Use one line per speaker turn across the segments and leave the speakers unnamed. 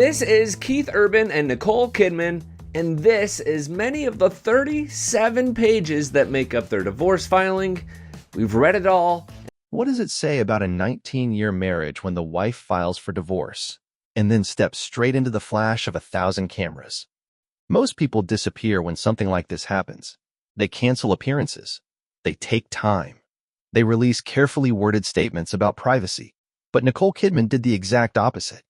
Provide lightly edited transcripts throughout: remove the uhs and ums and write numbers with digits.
This is Keith Urban and Nicole Kidman, and this is many of the 37 pages that make up their divorce filing. We've read it all.
What does it say about a 19-year marriage when the wife files for divorce and then steps straight into the flash of 1,000 cameras? Most people disappear when something like this happens. They cancel appearances. They take time. They release carefully worded statements about privacy. But Nicole Kidman did the exact opposite.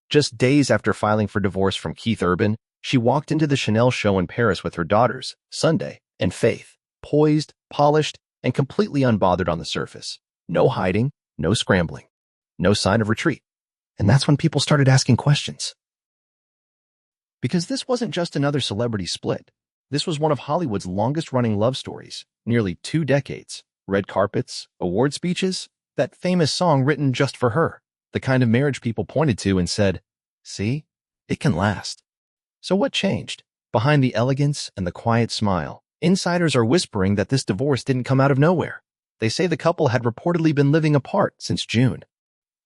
Just days after filing for divorce from Keith Urban, she walked into the Chanel show in Paris with her daughters, Sunday and Faith, poised, polished, and completely unbothered on the surface. No hiding, no scrambling, no sign of retreat. And that's when people started asking questions. Because this wasn't just another celebrity split. This was one of Hollywood's longest-running love stories, nearly 2 decades. Red carpets, award speeches, that famous song written just for her. The kind of marriage people pointed to and said, see, it can last. So what changed? Behind the elegance and the quiet smile, insiders are whispering that this divorce didn't come out of nowhere. They say the couple had reportedly been living apart since June.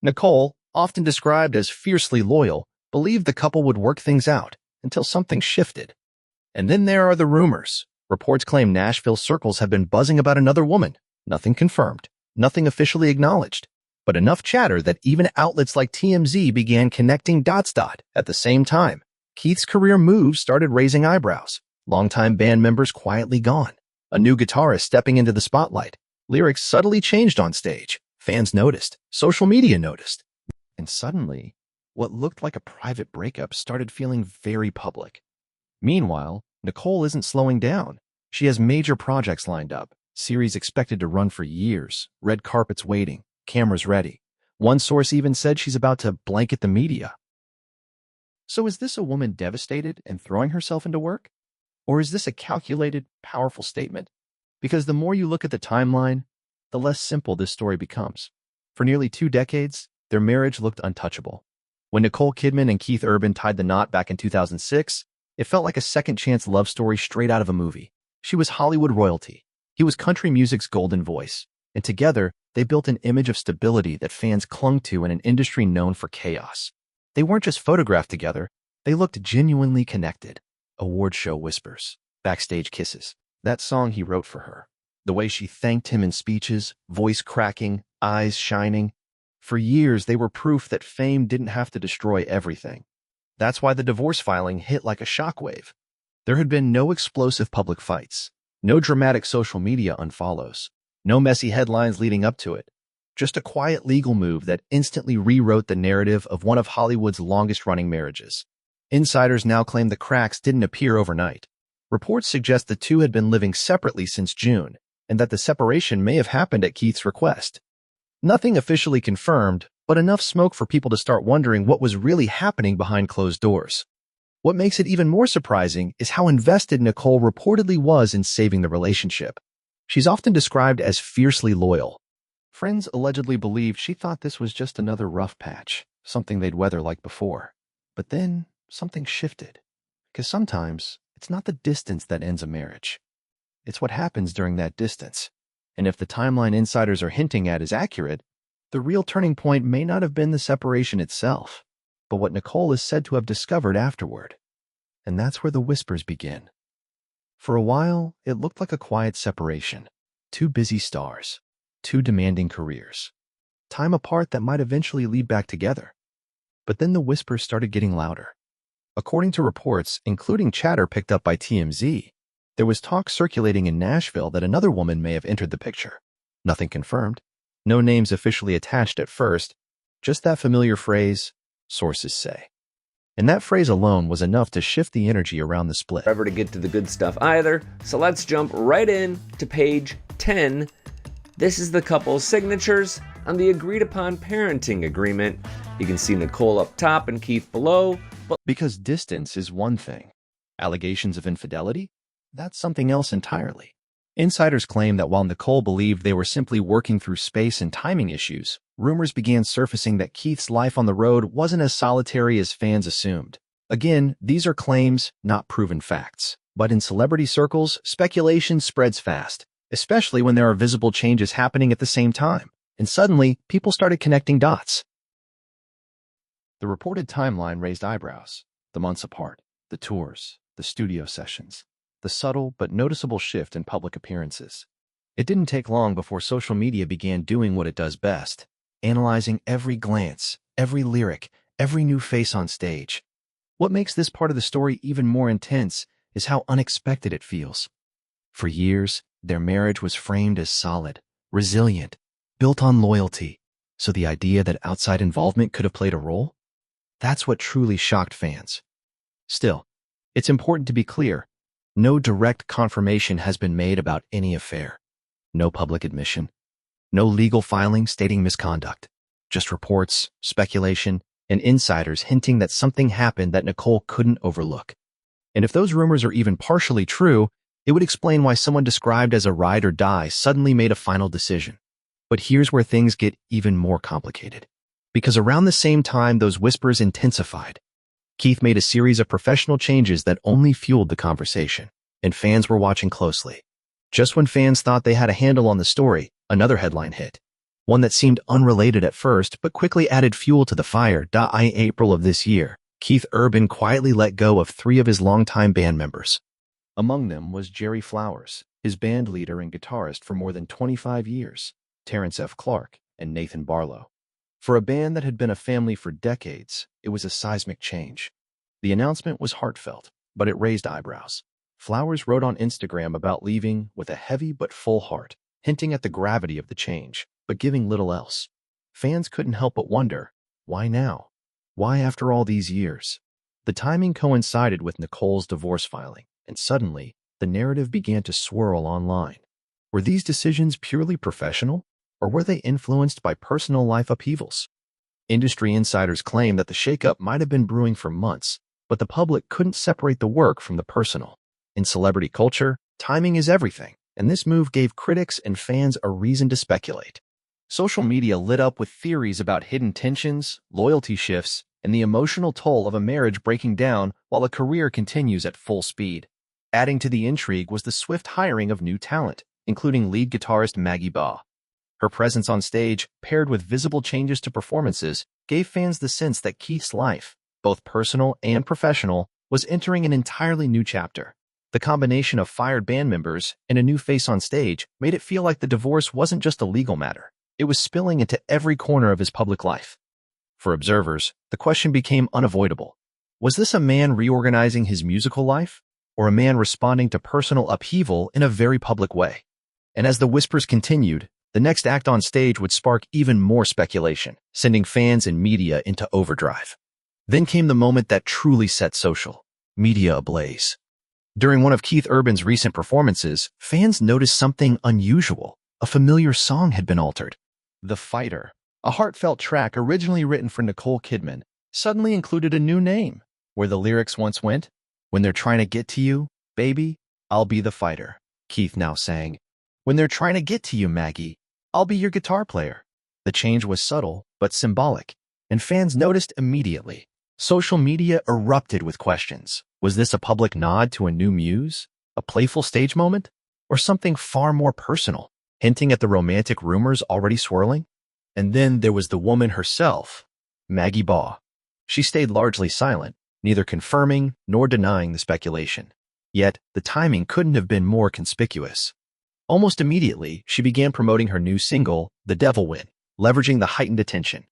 Nicole, often described as fiercely loyal, believed the couple would work things out until something shifted. And then there are the rumors. Reports claim Nashville circles have been buzzing about another woman. Nothing confirmed, nothing officially acknowledged, but enough chatter that even outlets like TMZ began connecting dots. At the same time, Keith's career moves started raising eyebrows. Longtime band members quietly gone. A new guitarist stepping into the spotlight. Lyrics subtly changed on stage. Fans noticed. Social media noticed. And suddenly, what looked like a private breakup started feeling very public. Meanwhile, Nicole isn't slowing down. She has major projects lined up, series expected to run for years, red carpets waiting, cameras ready. One source even said she's about to blanket the media. So is this a woman devastated and throwing herself into work? Or is this a calculated, powerful statement? Because the more you look at the timeline, the less simple this story becomes. For nearly 2 decades, their marriage looked untouchable. When Nicole Kidman and Keith Urban tied the knot back in 2006, it felt like a second-chance love story straight out of a movie. She was Hollywood royalty. He was country music's golden voice. And together, they built an image of stability that fans clung to in an industry known for chaos. They weren't just photographed together, they looked genuinely connected. Award show whispers, backstage kisses, that song he wrote for her, the way she thanked him in speeches, voice cracking, eyes shining. For years, they were proof that fame didn't have to destroy everything. That's why the divorce filing hit like a shockwave. There had been no explosive public fights, no dramatic social media unfollows, no messy headlines leading up to it. Just a quiet legal move that instantly rewrote the narrative of one of Hollywood's longest-running marriages. Insiders now claim the cracks didn't appear overnight. Reports suggest the two had been living separately since June, and that the separation may have happened at Keith's request. Nothing officially confirmed, but enough smoke for people to start wondering what was really happening behind closed doors. What makes it even more surprising is how invested Nicole reportedly was in saving the relationship. She's often described as fiercely loyal. Friends allegedly believed she thought this was just another rough patch, something they'd weather like before. But then something shifted. Because sometimes it's not the distance that ends a marriage. It's what happens during that distance. And if the timeline insiders are hinting at is accurate, the real turning point may not have been the separation itself, but what Nicole is said to have discovered afterward. And that's where the whispers begin. For a while, it looked like a quiet separation. 2 busy stars, 2 demanding careers. Time apart that might eventually lead back together. But then the whispers started getting louder. According to reports, including chatter picked up by TMZ, there was talk circulating in Nashville that another woman may have entered the picture. Nothing confirmed. No names officially attached at first. Just that familiar phrase, sources say. And that phrase alone was enough to shift the energy around the split.
Ever to get to the good stuff either, so let's jump right in to page 10. This is the couple's signatures on the agreed-upon parenting agreement. You can see Nicole up top and Keith below.
Because distance is one thing. Allegations of infidelity? That's something else entirely. Insiders claim that while Nicole believed they were simply working through space and timing issues, rumors began surfacing that Keith's life on the road wasn't as solitary as fans assumed. Again, these are claims, not proven facts. But in celebrity circles, speculation spreads fast, especially when there are visible changes happening at the same time. And suddenly, people started connecting dots. The reported timeline raised eyebrows. The months apart, the tours, the studio sessions, the subtle but noticeable shift in public appearances. It didn't take long before social media began doing what it does best, analyzing every glance, every lyric, every new face on stage. What makes this part of the story even more intense is how unexpected it feels. For years, their marriage was framed as solid, resilient, built on loyalty. So the idea that outside involvement could have played a role? That's what truly shocked fans. Still, it's important to be clear. No direct confirmation has been made about any affair. No public admission. No legal filing stating misconduct. Just reports, speculation, and insiders hinting that something happened that Nicole couldn't overlook. And if those rumors are even partially true, it would explain why someone described as a ride or die suddenly made a final decision. But here's where things get even more complicated. Because around the same time those whispers intensified, Keith made a series of professional changes that only fueled the conversation, and fans were watching closely. Just when fans thought they had a handle on the story, another headline hit. One that seemed unrelated at first, but quickly added fuel to the fire. In April of this year, Keith Urban quietly let go of 3 of his longtime band members. Among them was Jerry Flowers, his band leader and guitarist for more than 25 years, Terrence F. Clark, and Nathan Barlow. For a band that had been a family for decades, it was a seismic change. The announcement was heartfelt, but it raised eyebrows. Flowers wrote on Instagram about leaving with a heavy but full heart, hinting at the gravity of the change, but giving little else. Fans couldn't help but wonder, why now? Why after all these years? The timing coincided with Nicole's divorce filing, and suddenly, the narrative began to swirl online. Were these decisions purely professional, or were they influenced by personal life upheavals? Industry insiders claim that the shakeup might have been brewing for months, but the public couldn't separate the work from the personal. In celebrity culture, timing is everything, and this move gave critics and fans a reason to speculate. Social media lit up with theories about hidden tensions, loyalty shifts, and the emotional toll of a marriage breaking down while a career continues at full speed. Adding to the intrigue was the swift hiring of new talent, including lead guitarist Maggie Baugh. Her presence on stage, paired with visible changes to performances, gave fans the sense that Keith's life, both personal and professional, was entering an entirely new chapter. The combination of fired band members and a new face on stage made it feel like the divorce wasn't just a legal matter. It was spilling into every corner of his public life. For observers, the question became unavoidable. Was this a man reorganizing his musical life, or a man responding to personal upheaval in a very public way? And as the whispers continued, the next act on stage would spark even more speculation, sending fans and media into overdrive. Then came the moment that truly set social media ablaze. During one of Keith Urban's recent performances, fans noticed something unusual. A familiar song had been altered. The Fighter, a heartfelt track originally written for Nicole Kidman, suddenly included a new name. Where the lyrics once went, "When they're trying to get to you, baby, I'll be the fighter," Keith now sang. "When they're trying to get to you, Maggie, I'll be your guitar player." The change was subtle but symbolic, and fans noticed immediately. Social media erupted with questions. Was this a public nod to a new muse? A playful stage moment? Or something far more personal, hinting at the romantic rumors already swirling? And then there was the woman herself, Maggie Baugh. She stayed largely silent, neither confirming nor denying the speculation. Yet, the timing couldn't have been more conspicuous. Almost immediately, she began promoting her new single, The Devil Win, leveraging the heightened attention.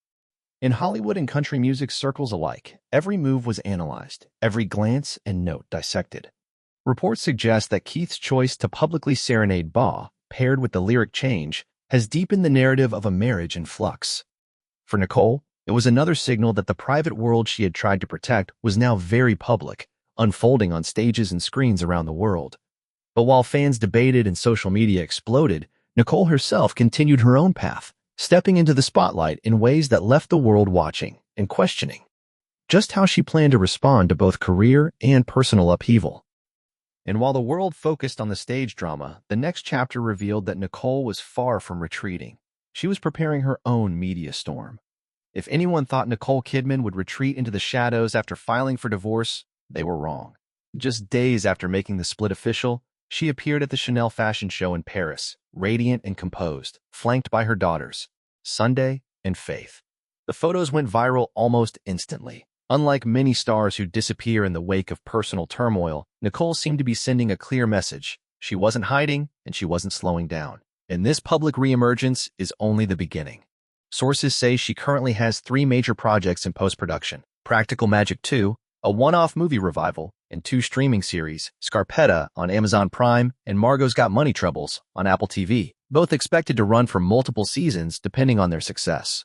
In Hollywood and country music circles alike, every move was analyzed, every glance and note dissected. Reports suggest that Keith's choice to publicly serenade Baugh, paired with the lyric change, has deepened the narrative of a marriage in flux. For Nicole, it was another signal that the private world she had tried to protect was now very public, unfolding on stages and screens around the world. But while fans debated and social media exploded, Nicole herself continued her own path, stepping into the spotlight in ways that left the world watching and questioning just how she planned to respond to both career and personal upheaval. And while the world focused on the stage drama, the next chapter revealed that Nicole was far from retreating. She was preparing her own media storm. If anyone thought Nicole Kidman would retreat into the shadows after filing for divorce, they were wrong. Just days after making the split official, she appeared at the Chanel fashion show in Paris, radiant and composed, flanked by her daughters, Sunday and Faith. The photos went viral almost instantly. Unlike many stars who disappear in the wake of personal turmoil, Nicole seemed to be sending a clear message. She wasn't hiding, and she wasn't slowing down. And this public reemergence is only the beginning. Sources say she currently has 3 major projects in post-production: Practical Magic 2, a one-off movie revival, and 2 streaming series, Scarpetta on Amazon Prime and Margot's Got Money Troubles on Apple TV, both expected to run for multiple seasons depending on their success.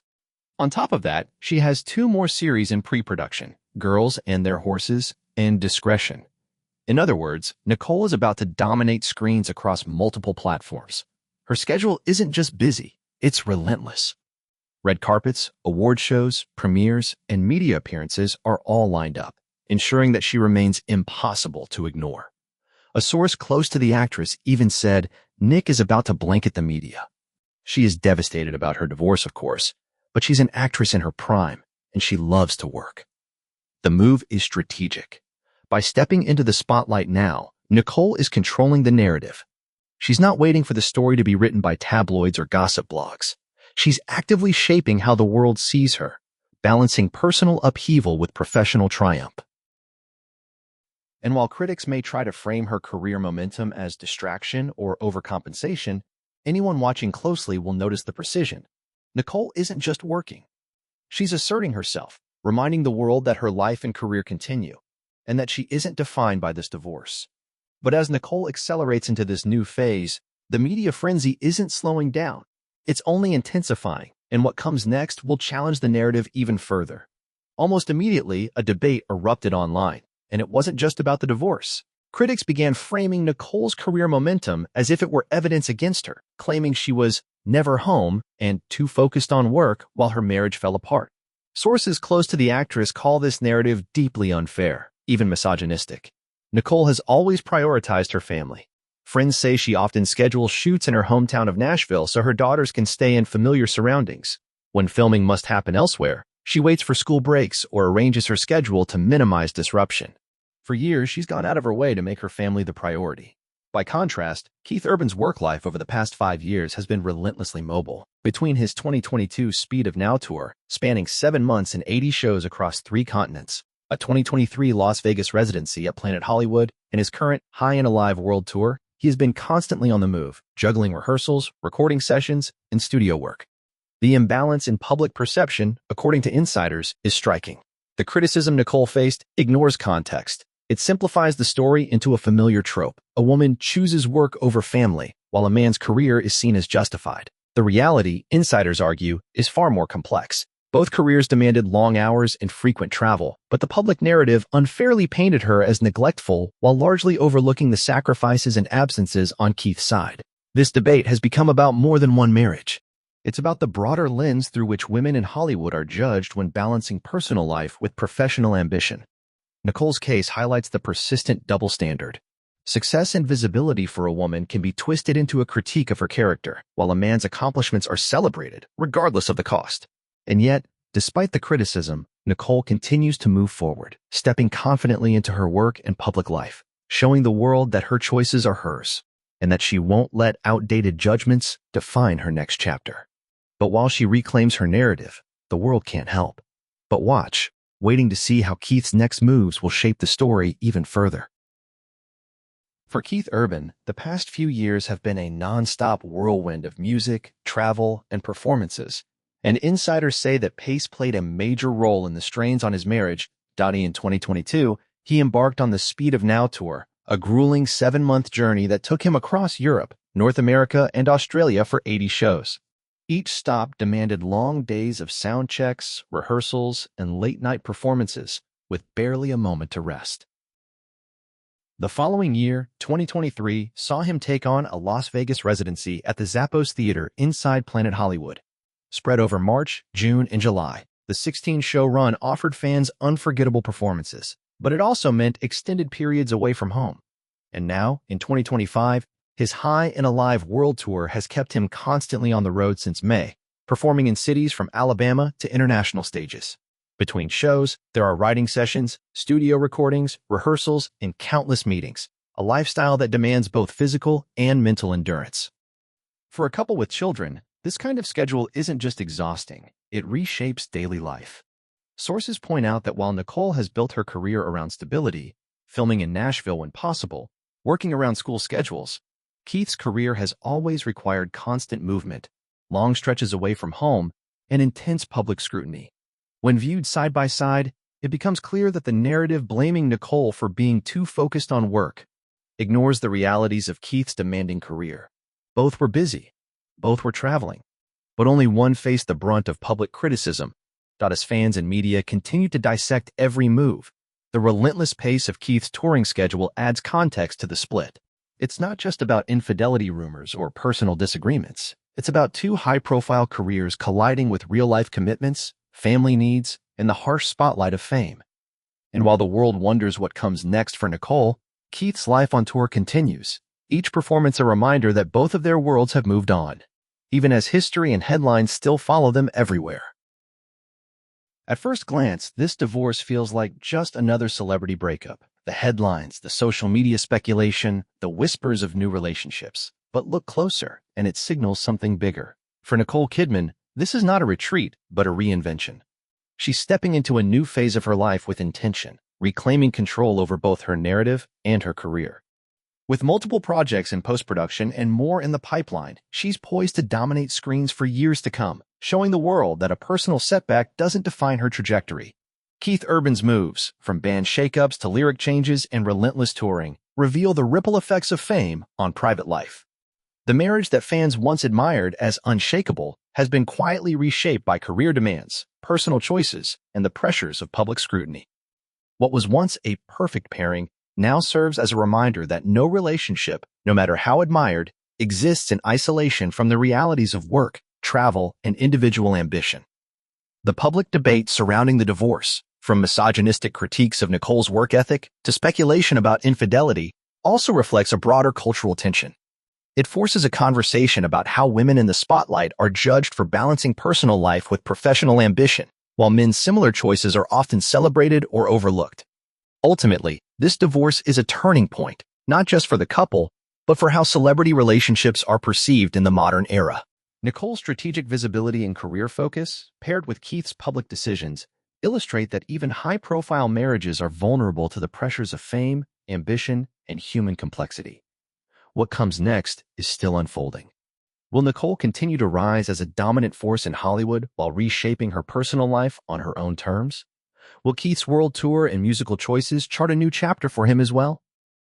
On top of that, she has 2 more series in pre-production, Girls and Their Horses and Discretion. In other words, Nicole is about to dominate screens across multiple platforms. Her schedule isn't just busy, it's relentless. Red carpets, award shows, premieres, and media appearances are all lined up, ensuring that she remains impossible to ignore. A source close to the actress even said, "Nick is about to blanket the media." She is devastated about her divorce, of course, but she's an actress in her prime, and she loves to work. The move is strategic. By stepping into the spotlight now, Nicole is controlling the narrative. She's not waiting for the story to be written by tabloids or gossip blogs. She's actively shaping how the world sees her, balancing personal upheaval with professional triumph. And while critics may try to frame her career momentum as distraction or overcompensation, anyone watching closely will notice the precision. Nicole isn't just working. She's asserting herself, reminding the world that her life and career continue, and that she isn't defined by this divorce. But as Nicole accelerates into this new phase, the media frenzy isn't slowing down. It's only intensifying, and what comes next will challenge the narrative even further. Almost immediately, a debate erupted online, and it wasn't just about the divorce. Critics began framing Nicole's career momentum as if it were evidence against her, claiming she was never home and too focused on work while her marriage fell apart. Sources close to the actress call this narrative deeply unfair, even misogynistic. Nicole has always prioritized her family. Friends say she often schedules shoots in her hometown of Nashville so her daughters can stay in familiar surroundings. When filming must happen elsewhere, she waits for school breaks or arranges her schedule to minimize disruption. For years, she's gone out of her way to make her family the priority. By contrast, Keith Urban's work life over the past 5 years has been relentlessly mobile. Between his 2022 Speed of Now tour, spanning 7 months and 80 shows across 3 continents, a 2023 Las Vegas residency at Planet Hollywood, and his current High and Alive World Tour, he has been constantly on the move, juggling rehearsals, recording sessions, and studio work. The imbalance in public perception, according to insiders, is striking. The criticism Nicole faced ignores context. It simplifies the story into a familiar trope. A woman chooses work over family, while a man's career is seen as justified. The reality, insiders argue, is far more complex. Both careers demanded long hours and frequent travel, but the public narrative unfairly painted her as neglectful while largely overlooking the sacrifices and absences on Keith's side. This debate has become about more than one marriage. It's about the broader lens through which women in Hollywood are judged when balancing personal life with professional ambition. Nicole's case highlights the persistent double standard. Success and visibility for a woman can be twisted into a critique of her character, while a man's accomplishments are celebrated, regardless of the cost. And yet, despite the criticism, Nicole continues to move forward, stepping confidently into her work and public life, showing the world that her choices are hers, and that she won't let outdated judgments define her next chapter. But while she reclaims her narrative, the world can't help but watch, waiting to see how Keith's next moves will shape the story even further. For Keith Urban, the past few years have been a non-stop whirlwind of music, travel, and performances, and insiders say that pace played a major role in the strains on his marriage. In 2022, he embarked on the Speed of Now tour, a grueling 7-month journey that took him across Europe, North America, and Australia for 80 shows. Each stop demanded long days of sound checks, rehearsals, and late-night performances, with barely a moment to rest. The following year, 2023, saw him take on a Las Vegas residency at the Zappos Theater inside Planet Hollywood. Spread over March, June, and July, the 16-show run offered fans unforgettable performances, but it also meant extended periods away from home. And now, in 2025, his High and Alive World Tour has kept him constantly on the road since May, performing in cities from Alabama to international stages. Between shows, there are writing sessions, studio recordings, rehearsals, and countless meetings, a lifestyle that demands both physical and mental endurance. For a couple with children, this kind of schedule isn't just exhausting, it reshapes daily life. Sources point out that while Nicole has built her career around stability, filming in Nashville when possible, working around school schedules, Keith's career has always required constant movement, long stretches away from home, and intense public scrutiny. When viewed side by side, it becomes clear that the narrative blaming Nicole for being too focused on work ignores the realities of Keith's demanding career. Both were busy, both were traveling, but only one faced the brunt of public criticism. As fans and media continue to dissect every move, the relentless pace of Keith's touring schedule adds context to the split. It's not just about infidelity rumors or personal disagreements. It's about two high-profile careers colliding with real-life commitments, family needs, and the harsh spotlight of fame. And while the world wonders what comes next for Nicole, Keith's life on tour continues, each performance a reminder that both of their worlds have moved on, even as history and headlines still follow them everywhere. At first glance, this divorce feels like just another celebrity breakup. The headlines, the social media speculation, the whispers of new relationships. But look closer, and it signals something bigger. For Nicole Kidman, this is not a retreat, but a reinvention. She's stepping into a new phase of her life with intention, reclaiming control over both her narrative and her career. With multiple projects in post-production and more in the pipeline, she's poised to dominate screens for years to come, showing the world that a personal setback doesn't define her trajectory. Keith Urban's moves, from band shakeups to lyric changes and relentless touring, reveal the ripple effects of fame on private life. The marriage that fans once admired as unshakable has been quietly reshaped by career demands, personal choices, and the pressures of public scrutiny. What was once a perfect pairing now serves as a reminder that no relationship, no matter how admired, exists in isolation from the realities of work, travel, and individual ambition. The public debate surrounding the divorce, from misogynistic critiques of Nicole's work ethic to speculation about infidelity, also reflects a broader cultural tension. It forces a conversation about how women in the spotlight are judged for balancing personal life with professional ambition, while men's similar choices are often celebrated or overlooked. Ultimately, this divorce is a turning point, not just for the couple, but for how celebrity relationships are perceived in the modern era. Nicole's strategic visibility and career focus, paired with Keith's public decisions, illustrate that even high-profile marriages are vulnerable to the pressures of fame, ambition, and human complexity. What comes next is still unfolding. Will Nicole continue to rise as a dominant force in Hollywood while reshaping her personal life on her own terms? Will Keith's world tour and musical choices chart a new chapter for him as well?